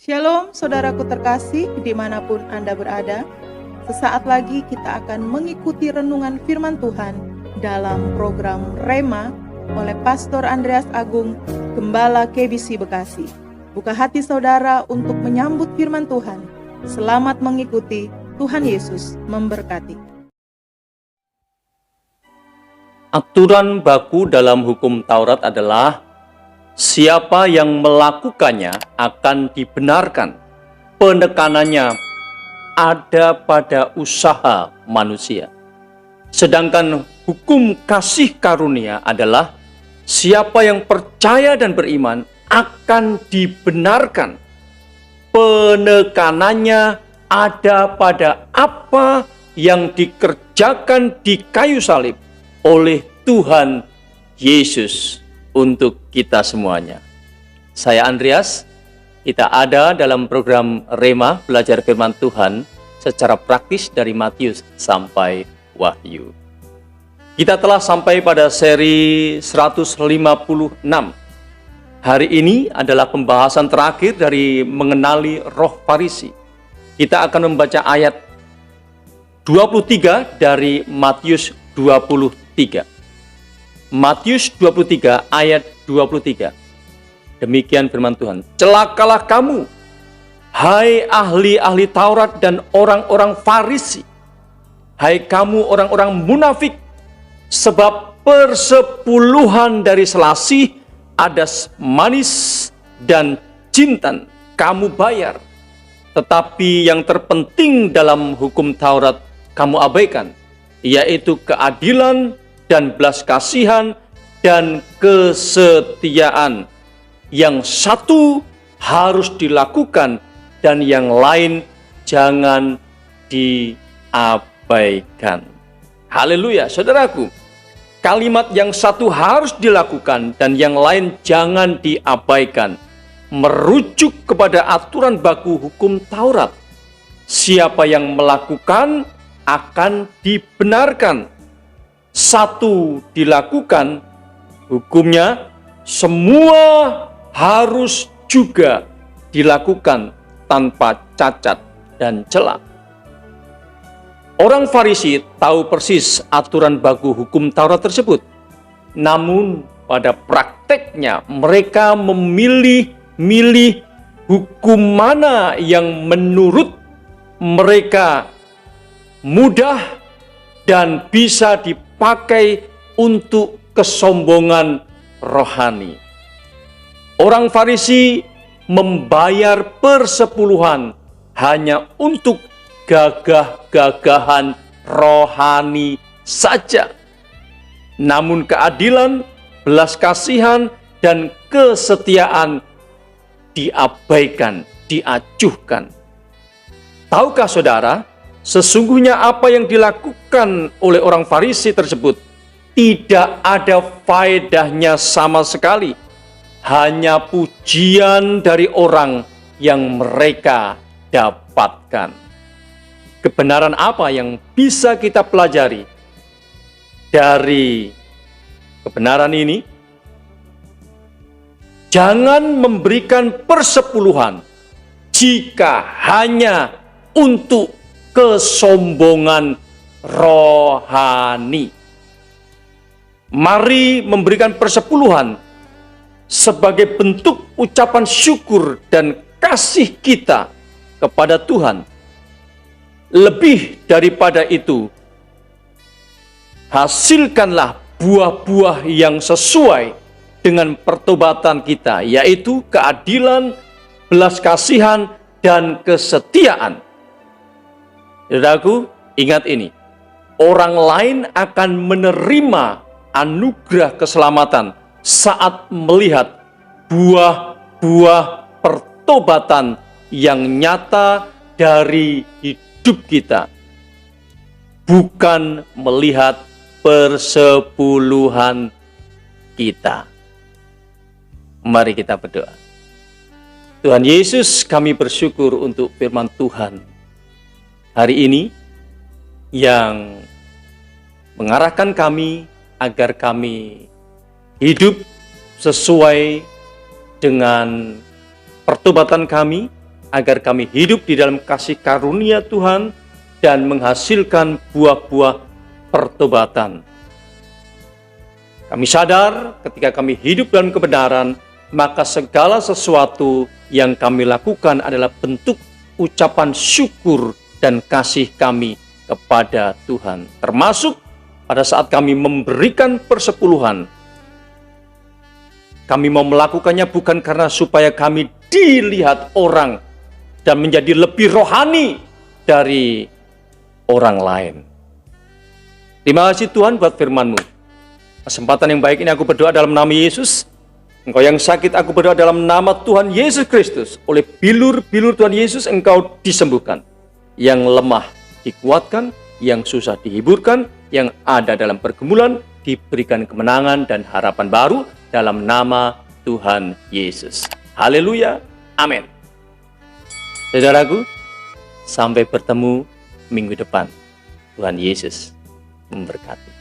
Shalom saudaraku terkasih dimanapun Anda berada. Sesaat lagi kita akan mengikuti renungan firman Tuhan dalam program Rema oleh Pastor Andreas Agung, Gembala KBC Bekasi. Buka hati saudara untuk menyambut firman Tuhan. Selamat mengikuti, Tuhan Yesus memberkati. Aturan baku dalam hukum Taurat adalah siapa yang melakukannya akan dibenarkan. Penekanannya ada pada usaha manusia. Sedangkan hukum kasih karunia adalah siapa yang percaya dan beriman akan dibenarkan. Penekanannya ada pada apa yang dikerjakan di kayu salib oleh Tuhan Yesus untuk kita semuanya. Saya Andreas, kita ada dalam program Rema, belajar firman Tuhan secara praktis dari Matius sampai Wahyu. Kita telah sampai pada seri 156. Hari ini adalah pembahasan terakhir dari mengenali roh Farisi. Kita akan membaca ayat 23 dari Matius 23. Matius 23 ayat 23. Demikian firman Tuhan. Celakalah kamu, hai ahli-ahli Taurat dan orang-orang Farisi. Hai kamu orang-orang munafik, sebab persepuluhan dari selasih, adas manis, dan jintan kamu bayar. Tetapi yang terpenting dalam hukum Taurat kamu abaikan, yaitu keadilan dan belas kasihan dan kesetiaan. Yang satu harus dilakukan dan yang lain jangan diabaikan. Haleluya, saudaraku. Kalimat yang satu harus dilakukan dan yang lain jangan diabaikan merujuk kepada aturan baku hukum Taurat. Siapa yang melakukan akan dibenarkan. Satu dilakukan, hukumnya semua harus juga dilakukan tanpa cacat dan celah. Orang Farisi tahu persis aturan baku hukum Taurat tersebut. Namun pada prakteknya mereka memilih hukum mana yang menurut mereka mudah dan bisa dipakai untuk kesombongan rohani. Orang Farisi membayar persepuluhan hanya untuk gagah-gagahan rohani saja. Namun keadilan, belas kasihan, dan kesetiaan diabaikan, diacuhkan. Tahukah saudara, sesungguhnya apa yang dilakukan oleh orang Farisi tersebut tidak ada faedahnya sama sekali. Hanya pujian dari orang yang mereka dapatkan. Kebenaran apa yang bisa kita pelajari dari kebenaran ini? Jangan memberikan persepuluhan jika hanya untuk kesombongan rohani. Mari memberikan persepuluhan sebagai bentuk ucapan syukur dan kasih kita kepada Tuhan. Lebih daripada itu, hasilkanlah buah-buah yang sesuai dengan pertobatan kita, yaitu keadilan, belas kasihan, dan kesetiaan. Saudaraku, ingat ini. Orang lain akan menerima anugerah keselamatan saat melihat buah-buah pertobatan yang nyata dari hidup kita. Bukan melihat persepuluhan kita. Mari kita berdoa. Tuhan Yesus, kami bersyukur untuk firman Tuhan hari ini yang mengarahkan kami agar kami hidup sesuai dengan pertobatan kami, agar kami hidup di dalam kasih karunia Tuhan dan menghasilkan buah-buah pertobatan. Kami sadar ketika kami hidup dalam kebenaran, maka segala sesuatu yang kami lakukan adalah bentuk ucapan syukur dan kasih kami kepada Tuhan. Termasuk pada saat kami memberikan persepuluhan. Kami mau melakukannya bukan karena supaya kami dilihat orang dan menjadi lebih rohani dari orang lain. Terima kasih Tuhan buat firman-Mu. Kesempatan yang baik ini aku berdoa dalam nama Yesus. Engkau yang sakit aku berdoa dalam nama Tuhan Yesus Kristus. Oleh bilur-bilur Tuhan Yesus engkau disembuhkan. Yang lemah dikuatkan, yang susah dihiburkan, yang ada dalam pergumulan diberikan kemenangan dan harapan baru dalam nama Tuhan Yesus. Haleluya. Amin. Saudaraku, sampai bertemu minggu depan. Tuhan Yesus memberkati.